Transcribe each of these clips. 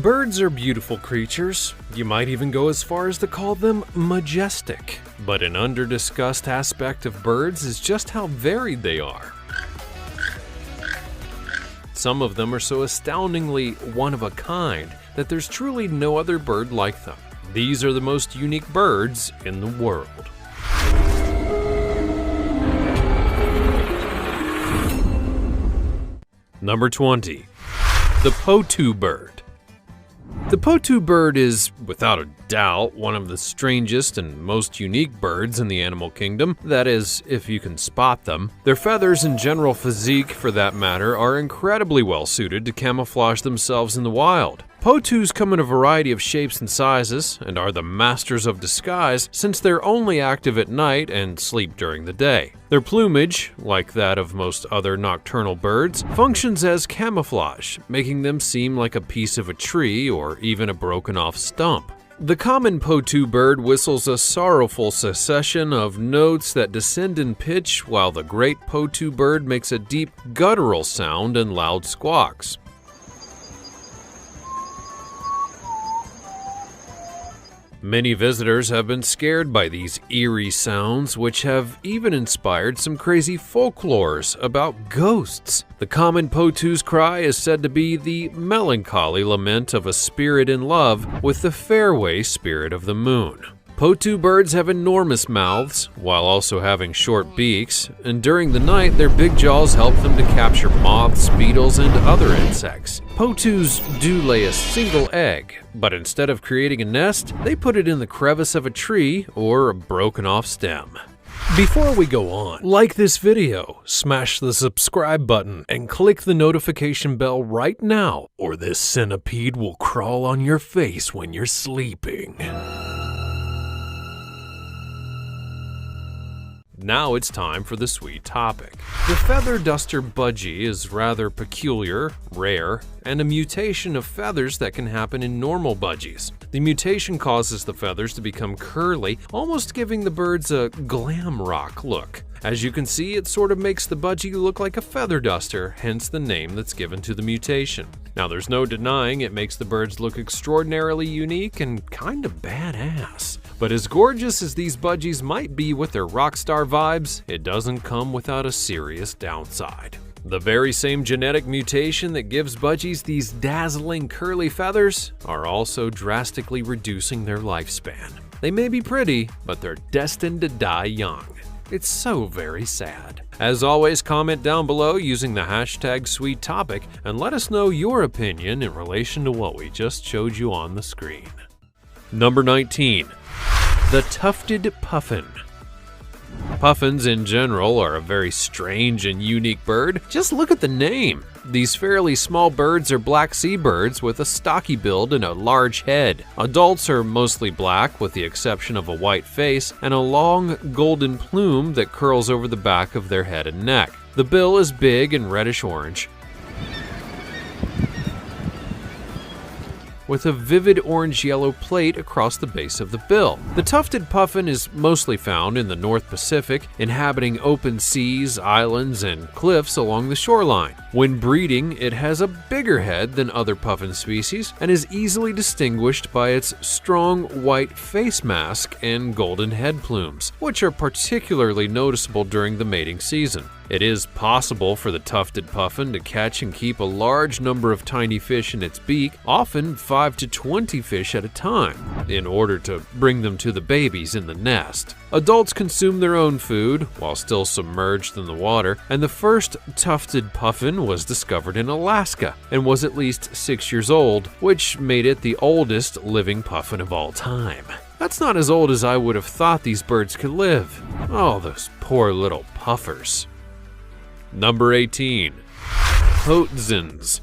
Birds are beautiful creatures. You might even go as far as to call them majestic. But an under-discussed aspect of birds is just how varied they are. Some of them are so astoundingly one-of-a-kind that there's truly no other bird like them. These are the most unique birds in the world. Number 20. The Potu bird. The Potu bird is, without a doubt, one of the strangest and most unique birds in the animal kingdom. That is, if you can spot them. Their feathers and general physique, for that matter, are incredibly well suited to camouflage themselves in the wild. Potus come in a variety of shapes and sizes, and are the masters of disguise since they're only active at night and sleep during the day. Their plumage, like that of most other nocturnal birds, functions as camouflage, making them seem like a piece of a tree or even a broken-off stump. The common Potu bird whistles a sorrowful succession of notes that descend in pitch, while the great Potu bird makes a deep guttural sound and loud squawks. Many visitors have been scared by these eerie sounds, which have even inspired some crazy folklores about ghosts. The common Potu's cry is said to be the melancholy lament of a spirit in love with the fairway spirit of the moon. Potu birds have enormous mouths, while also having short beaks, and during the night their big jaws help them to capture moths, beetles, and other insects. Potus do lay a single egg, but instead of creating a nest, they put it in the crevice of a tree or a broken-off stem. Before we go on, like this video, smash the subscribe button, and click the notification bell right now, or this centipede will crawl on your face when you're sleeping. Now it's time for the sweet topic. The feather duster budgie is rather peculiar, rare, and a mutation of feathers that can happen in normal budgies. The mutation causes the feathers to become curly, almost giving the birds a glam rock look. As you can see, it sort of makes the budgie look like a feather duster, hence the name that's given to the mutation. Now there's no denying it makes the birds look extraordinarily unique and kind of badass. But as gorgeous as these budgies might be with their rock star vibes, it doesn't come without a serious downside. The very same genetic mutation that gives budgies these dazzling curly feathers are also drastically reducing their lifespan. They may be pretty, but they're destined to die young. It's so very sad. As always, comment down below using the hashtag #SweetTopic and let us know your opinion in relation to what we just showed you on the screen. Number 19. The Tufted Puffin. Puffins in general are a very strange and unique bird. Just look at the name. These fairly small birds are black seabirds with a stocky build and a large head. Adults are mostly black with the exception of a white face and a long golden plume that curls over the back of their head and neck. The bill is big and reddish-orange, with a vivid orange-yellow plate across the base of the bill. The tufted puffin is mostly found in the North Pacific, inhabiting open seas, islands, and cliffs along the shoreline. When breeding, it has a bigger head than other puffin species and is easily distinguished by its strong white face mask and golden head plumes, which are particularly noticeable during the mating season. It is possible for the tufted puffin to catch and keep a large number of tiny fish in its beak, often 5 to 20 fish at a time, in order to bring them to the babies in the nest. Adults consume their own food while still submerged in the water, and the first tufted puffin was discovered in Alaska and was at least 6 years old, which made it the oldest living puffin of all time. That's not as old as I would have thought these birds could live. Oh, those poor little puffers. Number 18. Potzins.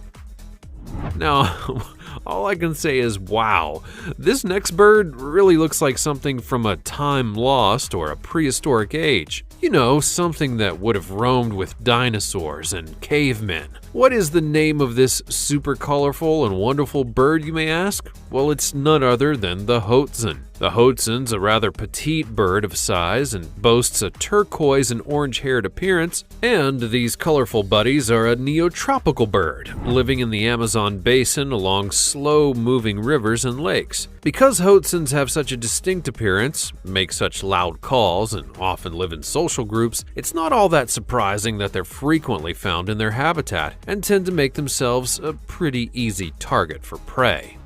Now, all I can say is wow. This next bird really looks like something from a time lost or a prehistoric age. You know, something that would have roamed with dinosaurs and cavemen. What is the name of this super colorful and wonderful bird, you may ask? Well, it's none other than the hoatzin. The hoatzin's a rather petite bird of size and boasts a turquoise and orange-haired appearance, and these colorful buddies are a neotropical bird, living in the Amazon basin along slow-moving rivers and lakes. Because hoatzins have such a distinct appearance, make such loud calls, and often live in social groups, it's not all that surprising that they're frequently found in their habitat and tend to make themselves a pretty easy target for prey.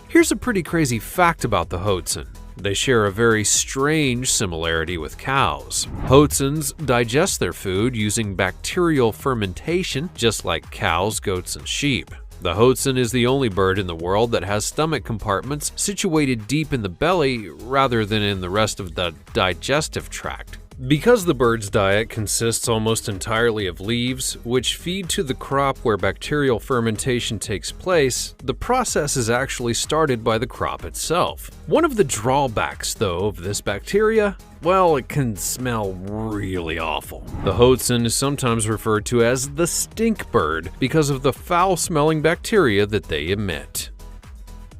Here's a pretty crazy fact about the hoatzin. They share a very strange similarity with cows. Hoatzins digest their food using bacterial fermentation, just like cows, goats, and sheep. The hoatzin is the only bird in the world that has stomach compartments situated deep in the belly rather than in the rest of the digestive tract. Because the bird's diet consists almost entirely of leaves, which feed to the crop where bacterial fermentation takes place, the process is actually started by the crop itself. One of the drawbacks, though, of this bacteria, well, it can smell really awful. The hoatzin is sometimes referred to as the stink bird because of the foul-smelling bacteria that they emit.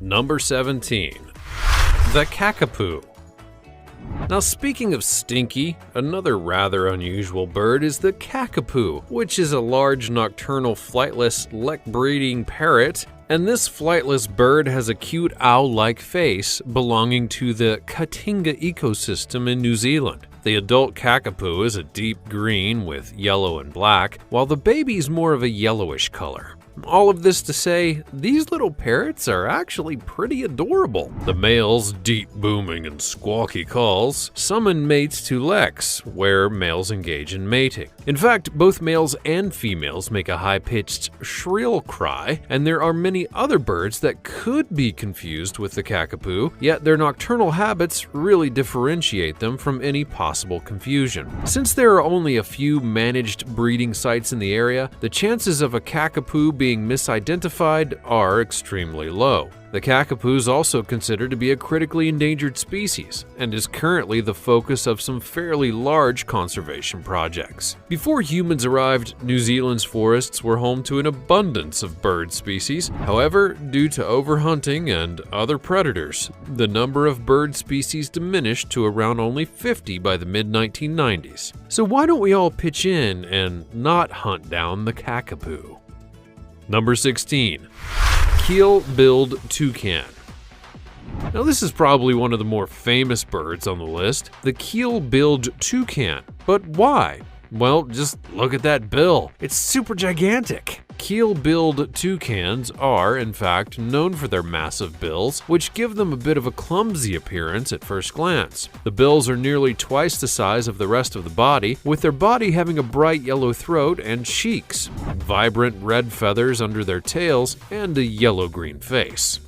Number 17. The Kakapoo. Now, speaking of stinky, another rather unusual bird is the kakapoo, which is a large nocturnal flightless lek-breeding parrot, and this flightless bird has a cute owl-like face belonging to the Katinga ecosystem in New Zealand. The adult kakapoo is a deep green with yellow and black, while the baby's more of a yellowish color. All of this to say, these little parrots are actually pretty adorable. The male's deep booming and squawky calls summon mates to leks, where males engage in mating. In fact, both males and females make a high-pitched, shrill cry, and there are many other birds that could be confused with the kakapoo, yet their nocturnal habits really differentiate them from any possible confusion. Since there are only a few managed breeding sites in the area, the chances of a kakapoo being misidentified are extremely low. The kakapoo is also considered to be a critically endangered species and is currently the focus of some fairly large conservation projects. Before humans arrived, New Zealand's forests were home to an abundance of bird species. However, due to overhunting and other predators, the number of bird species diminished to around only 50 by the mid-1990s. So why don't we all pitch in and not hunt down the kakapoo? Number 16. Keel-billed toucan. Now, this is probably one of the more famous birds on the list, the keel-billed toucan. But why? Well, just look at that bill. It's super gigantic. Keel-billed toucans are, in fact, known for their massive bills, which give them a bit of a clumsy appearance at first glance. The bills are nearly twice the size of the rest of the body, with their body having a bright yellow throat and cheeks, vibrant red feathers under their tails, and a yellow-green face.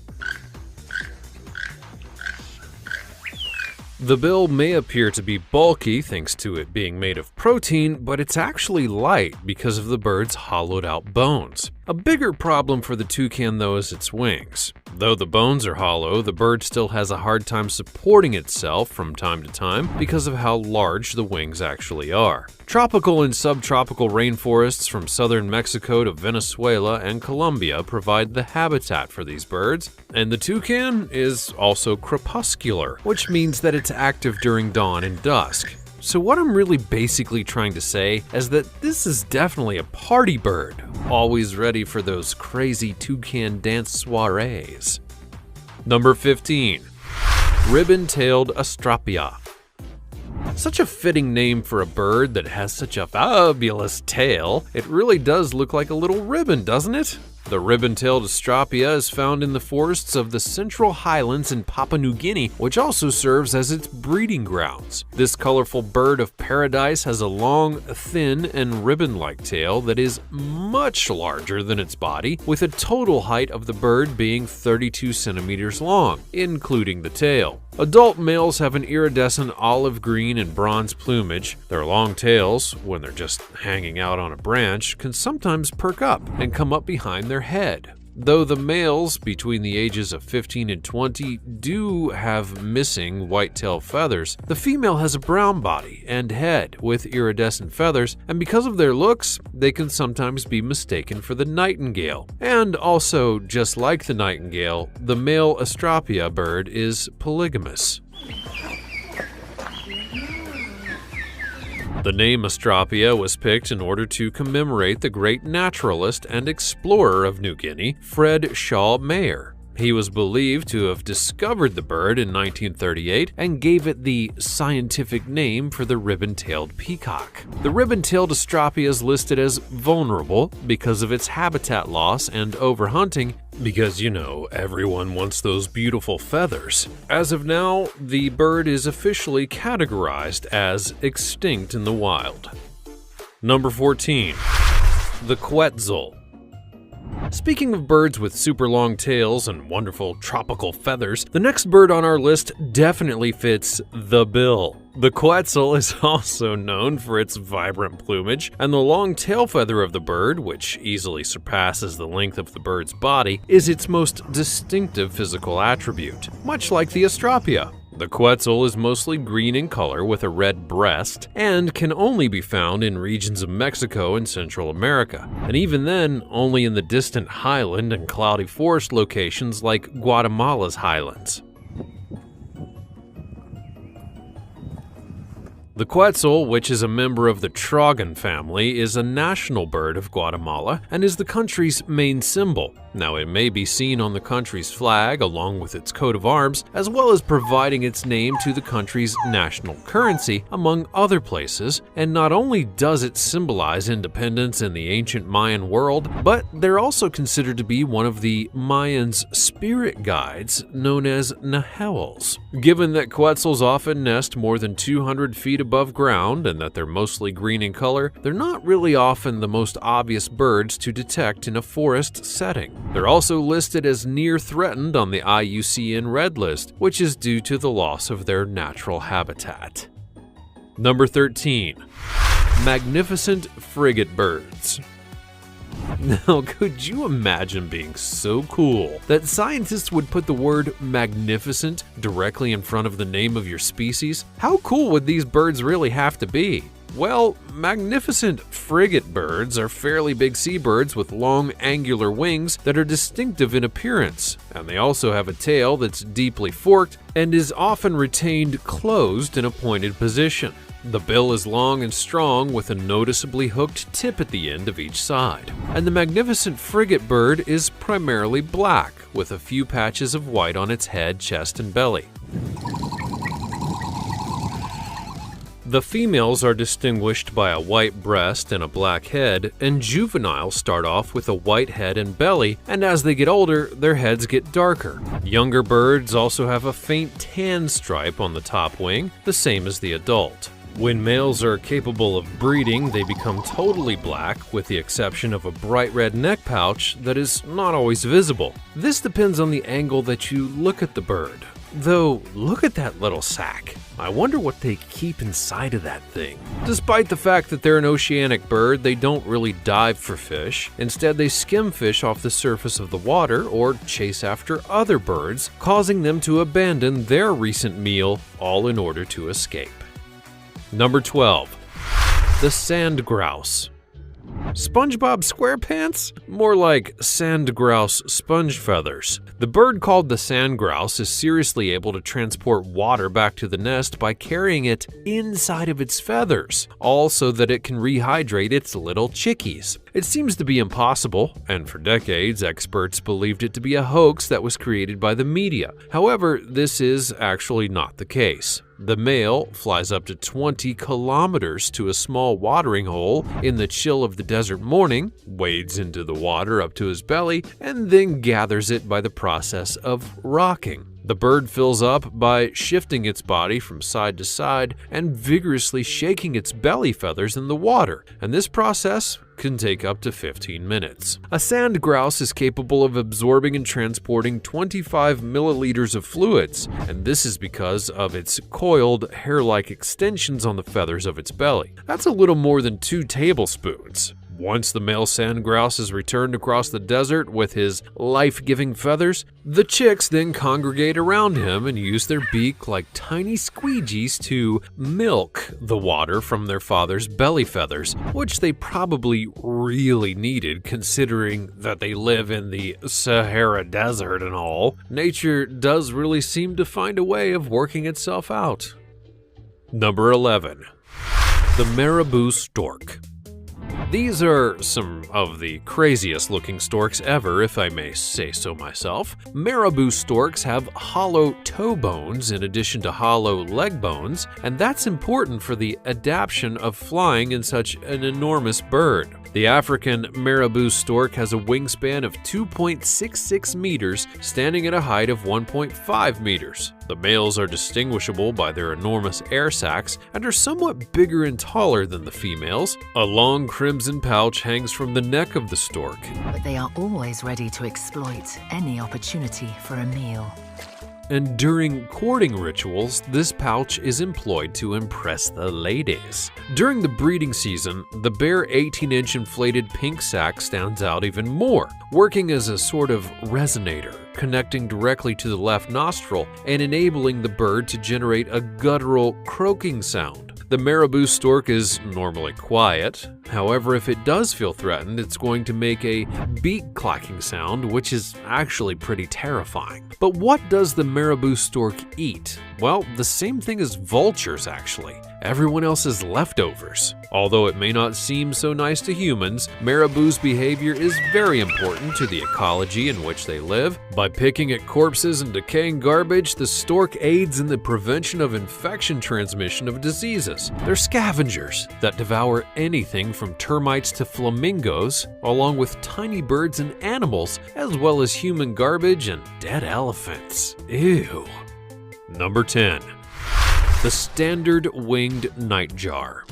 The bill may appear to be bulky thanks to it being made of protein, but it's actually light because of the bird's hollowed-out bones. A bigger problem for the toucan, though, is its wings. Though the bones are hollow, the bird still has a hard time supporting itself from time to time because of how large the wings actually are. Tropical and subtropical rainforests from southern Mexico to Venezuela and Colombia provide the habitat for these birds, and the toucan is also crepuscular, which means that it's active during dawn and dusk. So what I'm really basically trying to say is that this is definitely a party bird, always ready for those crazy toucan dance soirees. Number 15. Ribbon-tailed astrapia. Such a fitting name for a bird that has such a fabulous tail. It really does look like a little ribbon, doesn't it? The ribbon-tailed astrapia is found in the forests of the Central Highlands in Papua New Guinea, which also serves as its breeding grounds. This colorful bird of paradise has a long, thin, and ribbon-like tail that is much larger than its body, with a total height of the bird being 32 centimeters long, including the tail. Adult males have an iridescent olive green and bronze plumage. Their long tails, when they're just hanging out on a branch, can sometimes perk up and come up behind their head. Though the males between the ages of 15 and 20 do have missing white-tail feathers, the female has a brown body and head with iridescent feathers, and because of their looks, they can sometimes be mistaken for the nightingale. And also, just like the nightingale, the male Astrapia bird is polygamous. The name Astrapia was picked in order to commemorate the great naturalist and explorer of New Guinea, Fred Shaw Mayer. He was believed to have discovered the bird in 1938 and gave it the scientific name for the ribbon-tailed peacock. The ribbon-tailed Astrapia is listed as vulnerable because of its habitat loss and overhunting, because, you know, everyone wants those beautiful feathers. As of now, the bird is officially categorized as extinct in the wild. Number 14. The Quetzal. Speaking of birds with super long tails and wonderful tropical feathers, the next bird on our list definitely fits the bill. The Quetzal is also known for its vibrant plumage, and the long tail feather of the bird, which easily surpasses the length of the bird's body, is its most distinctive physical attribute, much like the Astrapia. The Quetzal is mostly green in color with a red breast and can only be found in regions of Mexico and Central America, and even then, only in the distant highland and cloudy forest locations like Guatemala's highlands. The Quetzal, which is a member of the trogon family, is a national bird of Guatemala and is the country's main symbol. Now, it may be seen on the country's flag along with its coat of arms, as well as providing its name to the country's national currency, among other places, and not only does it symbolize independence in the ancient Mayan world, but they're also considered to be one of the Mayans' spirit guides, known as Nahuals. Given that Quetzals often nest more than 200 feet above ground and that they're mostly green in color, they're not really often the most obvious birds to detect in a forest setting. They're also listed as near threatened on the IUCN Red List, which is due to the loss of their natural habitat. Number 13. Magnificent frigate birds. Now, could you imagine being so cool that scientists would put the word magnificent directly in front of the name of your species? How cool would these birds really have to be? Well, magnificent frigate birds are fairly big seabirds with long angular wings that are distinctive in appearance, and they also have a tail that's deeply forked and is often retained closed in a pointed position. The bill is long and strong with a noticeably hooked tip at the end of each side. And the magnificent frigate bird is primarily black, with a few patches of white on its head, chest, and belly. The females are distinguished by a white breast and a black head, and juveniles start off with a white head and belly, and as they get older, their heads get darker. Younger birds also have a faint tan stripe on the top wing, the same as the adult. When males are capable of breeding, they become totally black, with the exception of a bright red neck pouch that is not always visible. This depends on the angle that you look at the bird. Though, look at that little sack. I wonder what they keep inside of that thing. Despite the fact that they're an oceanic bird, they don't really dive for fish. Instead, they skim fish off the surface of the water or chase after other birds, causing them to abandon their recent meal, all in order to escape. Number 12. The sand grouse. SpongeBob SquarePants? More like sand grouse sponge feathers. The bird called the sand grouse is seriously able to transport water back to the nest by carrying it inside of its feathers, all so that it can rehydrate its little chickies. It seems to be impossible, and for decades, experts believed it to be a hoax that was created by the media. However, this is actually not the case. The male flies up to 20 kilometers to a small watering hole in the chill of the desert morning, wades into the water up to his belly, and then gathers it by the process of rocking. The bird fills up by shifting its body from side to side and vigorously shaking its belly feathers in the water, and this process can take up to 15 minutes. A sand grouse is capable of absorbing and transporting 25 milliliters of fluids, and this is because of its coiled, hair-like extensions on the feathers of its belly. That's a little more than 2 tablespoons. Once the male sand grouse is returned across the desert with his life-giving feathers, the chicks then congregate around him and use their beak like tiny squeegees to milk the water from their father's belly feathers, which they probably really needed considering that they live in the Sahara Desert and all. Nature does really seem to find a way of working itself out. Number 11. The marabou stork. These are some of the craziest looking storks ever, if I may say so myself. Marabou storks have hollow toe bones in addition to hollow leg bones, and that's important for the adaptation of flying in such an enormous bird. The African marabou stork has a wingspan of 2.66 meters, standing at a height of 1.5 meters. The males are distinguishable by their enormous air sacs and are somewhat bigger and taller than the females. A long crimson pouch hangs from the neck of the stork. But they are always ready to exploit any opportunity for a meal. And during courting rituals, this pouch is employed to impress the ladies. During the breeding season, the bare 18-inch inflated pink sac stands out even more, working as a sort of resonator, connecting directly to the left nostril and enabling the bird to generate a guttural croaking sound. The marabou stork is normally quiet. However, if it does feel threatened, it's going to make a beak clacking sound, which is actually pretty terrifying. But what does the marabou stork eat? Well, the same thing as vultures, actually. Everyone else's leftovers. Although it may not seem so nice to humans, marabou's behavior is very important to the ecology in which they live. By picking at corpses and decaying garbage, the stork aids in the prevention of infection transmission of diseases. They're scavengers that devour anything from termites to flamingos, along with tiny birds and animals, as well as human garbage and dead elephants. Ew. Number 10. The standard winged nightjar.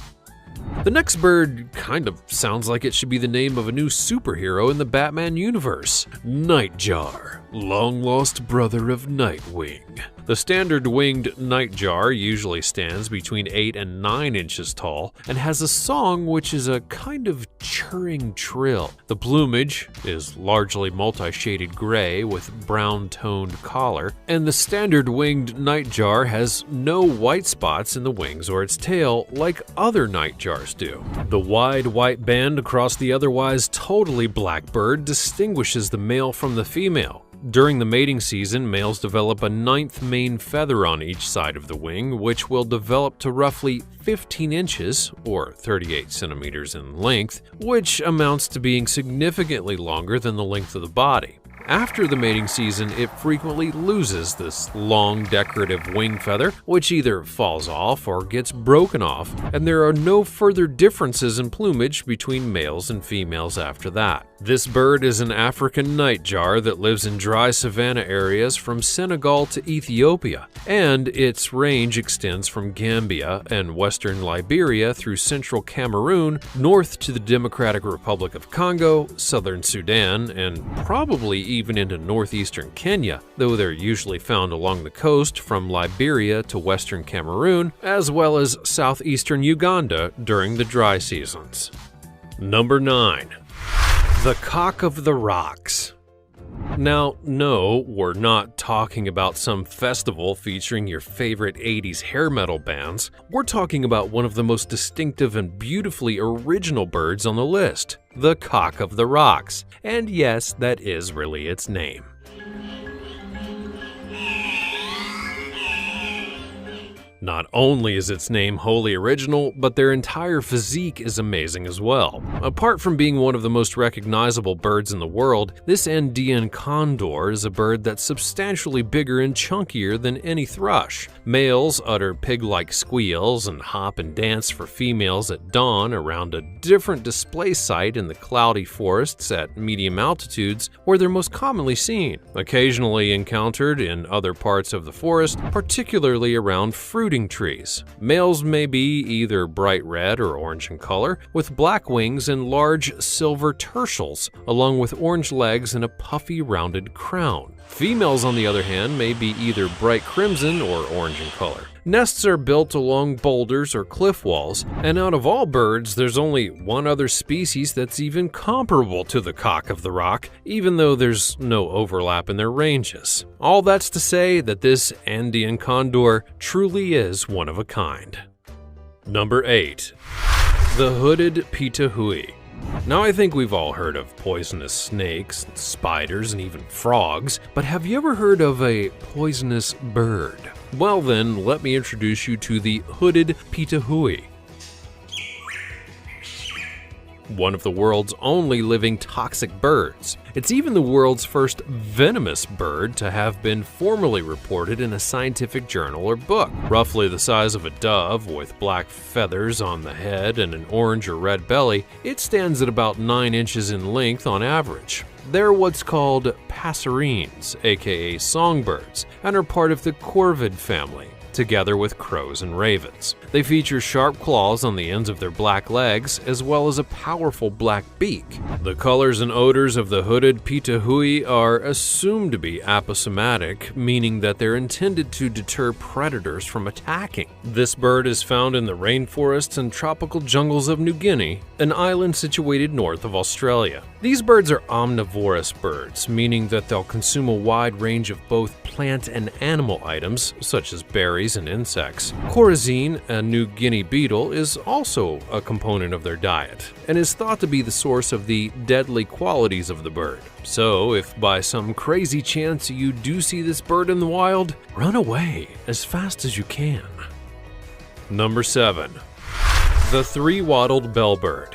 The next bird kind of sounds like it should be the name of a new superhero in the Batman universe. Nightjar, long-lost brother of Nightwing. The standard winged nightjar usually stands between 8 and 9 inches tall and has a song which is a kind of churring trill. The plumage is largely multi-shaded gray with brown-toned collar, and the standard winged nightjar has no white spots in the wings or its tail like other nightjars do. The wide white band across the otherwise totally black bird distinguishes the male from the female. During the mating season, males develop a 9th main feather on each side of the wing, which will develop to roughly 15 inches, or 38 centimeters in length, which amounts to being significantly longer than the length of the body. After the mating season, it frequently loses this long decorative wing feather, which either falls off or gets broken off, and there are no further differences in plumage between males and females after that. This bird is an African nightjar that lives in dry savanna areas from Senegal to Ethiopia, and its range extends from Gambia and western Liberia through central Cameroon, north to the Democratic Republic of Congo, southern Sudan, and probably even into northeastern Kenya, though they're usually found along the coast from Liberia to western Cameroon, as well as southeastern Uganda during the dry seasons. Number 9. The Cock of the Rocks. Now, no, we're not talking about some festival featuring your favorite 80s hair metal bands. We're talking about one of the most distinctive and beautifully original birds on the list, the Cock of the Rocks. And yes, that is really its name. Not only is its name wholly original, but their entire physique is amazing as well. Apart from being one of the most recognizable birds in the world, this Andean condor is a bird that's substantially bigger and chunkier than any thrush. Males utter pig-like squeals and hop and dance for females at dawn around a different display site in the cloudy forests at medium altitudes where they're most commonly seen. Occasionally encountered in other parts of the forest, particularly around fruiting trees. Males may be either bright red or orange in color, with black wings and large silver tertials, along with orange legs and a puffy rounded crown. Females, on the other hand, may be either bright crimson or orange in color. Nests are built along boulders or cliff walls, and out of all birds, there's only one other species that's even comparable to the cock of the rock, even though there's no overlap in their ranges. All that's to say that this Andean condor truly is one of a kind. Number 8. The hooded pitahui. Now, I think we've all heard of poisonous snakes, spiders, and even frogs, but have you ever heard of a poisonous bird? Well then, let me introduce you to the hooded pitahui, one of the world's only living toxic birds. It's even the world's first venomous bird to have been formally reported in a scientific journal or book. Roughly the size of a dove, with black feathers on the head and an orange or red belly, it stands at about 9 inches in length on average. They're what's called passerines, aka songbirds, and are part of the corvid family, together with crows and ravens. They feature sharp claws on the ends of their black legs, as well as a powerful black beak. The colors and odors of the hooded pitahui are assumed to be aposematic, meaning that they're intended to deter predators from attacking. This bird is found in the rainforests and tropical jungles of New Guinea, an island situated north of Australia. These birds are omnivorous birds, meaning that they'll consume a wide range of both plant and animal items, such as berries and insects. Corazine, a New Guinea beetle, is also a component of their diet, and is thought to be the source of the deadly qualities of the bird. So, if by some crazy chance you do see this bird in the wild, run away as fast as you can. Number 7. The three-wattled bellbird.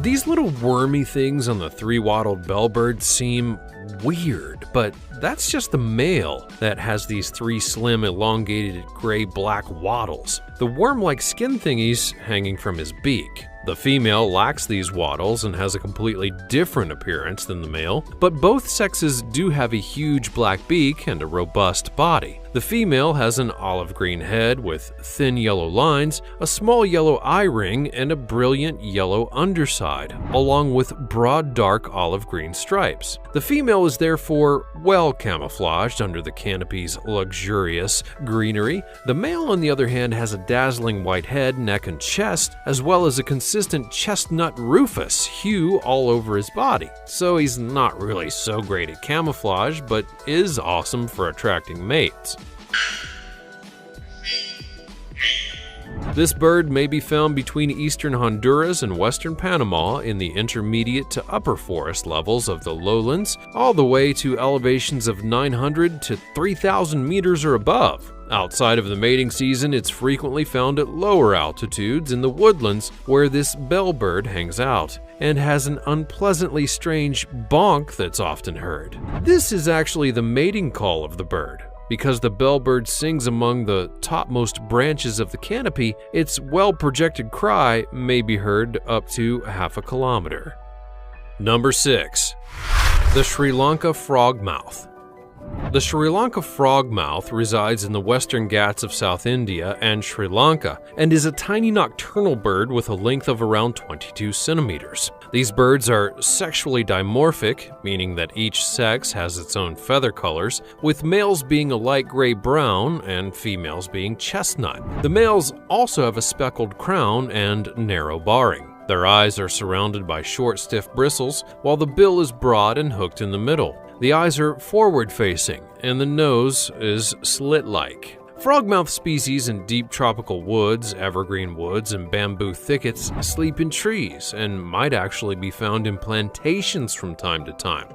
These little wormy things on the three-wattled bellbird seem weird, but that's just the male that has these 3 slim, elongated gray-black wattles, the worm-like skin thingies hanging from his beak. The female lacks these wattles and has a completely different appearance than the male, but both sexes do have a huge black beak and a robust body. The female has an olive green head with thin yellow lines, a small yellow eye ring, and a brilliant yellow underside, along with broad dark olive green stripes. The female is therefore well camouflaged under the canopy's luxurious greenery. The male, on the other hand, has a dazzling white head, neck, and chest, as well as a consistent chestnut rufous hue all over his body. So he's not really so great at camouflage, but is awesome for attracting mates. This bird may be found between eastern Honduras and western Panama in the intermediate to upper forest levels of the lowlands, all the way to elevations of 900 to 3,000 meters or above. Outside of the mating season, it's frequently found at lower altitudes in the woodlands where this bellbird hangs out, and has an unpleasantly strange bonk that's often heard. This is actually the mating call of the bird. Because the bellbird sings among the topmost branches of the canopy, its well-projected cry may be heard up to half a kilometer. Number 6. The Sri Lanka frogmouth. The Sri Lanka frogmouth resides in the western Ghats of South India and Sri Lanka, and is a tiny nocturnal bird with a length of around 22 centimeters. These birds are sexually dimorphic, meaning that each sex has its own feather colors, with males being a light gray-brown and females being chestnut. The males also have a speckled crown and narrow barring. Their eyes are surrounded by short, stiff bristles, while the bill is broad and hooked in the middle. The eyes are forward-facing, and the nose is slit-like. Frogmouth species in deep tropical woods, evergreen woods, and bamboo thickets sleep in trees and might actually be found in plantations from time to time.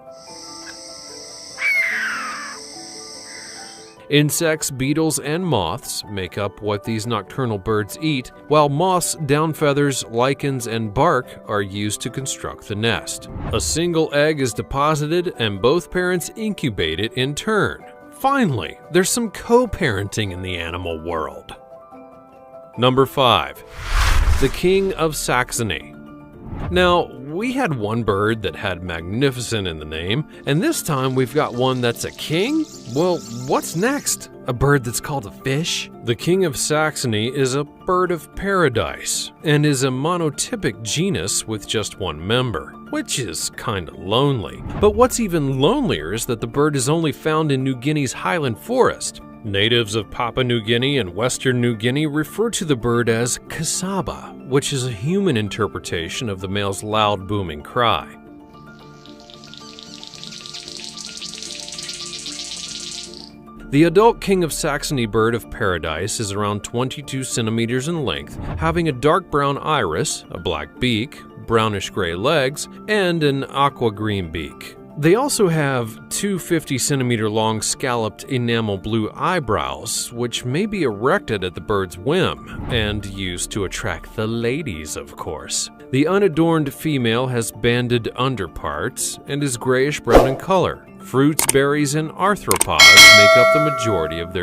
Insects, beetles, and moths make up what these nocturnal birds eat, while moss, down feathers, lichens, and bark are used to construct the nest. A single egg is deposited, and both parents incubate it in turn. Finally, there's some co-parenting in the animal world. Number 5. The King of Saxony. Now, we had one bird that had magnificent in the name, and this time we've got one that's a king? Well, what's next? A bird that's called a fish? The King of Saxony is a bird of paradise, and is a monotypic genus with just one member, which is kinda lonely. But what's even lonelier is that the bird is only found in New Guinea's highland forest. Natives of Papua New Guinea and Western New Guinea refer to the bird as kasaba, which is a human interpretation of the male's loud booming cry. The adult king of Saxony bird of paradise is around 22 centimeters in length, having a dark brown iris, a black beak, brownish-gray legs, and an aqua-green beak. They also have two 50-centimeter-long scalloped enamel blue eyebrows, which may be erected at the bird's whim, and used to attract the ladies, of course. The unadorned female has banded underparts and is grayish-brown in color. Fruits, berries, and arthropods make up the majority of their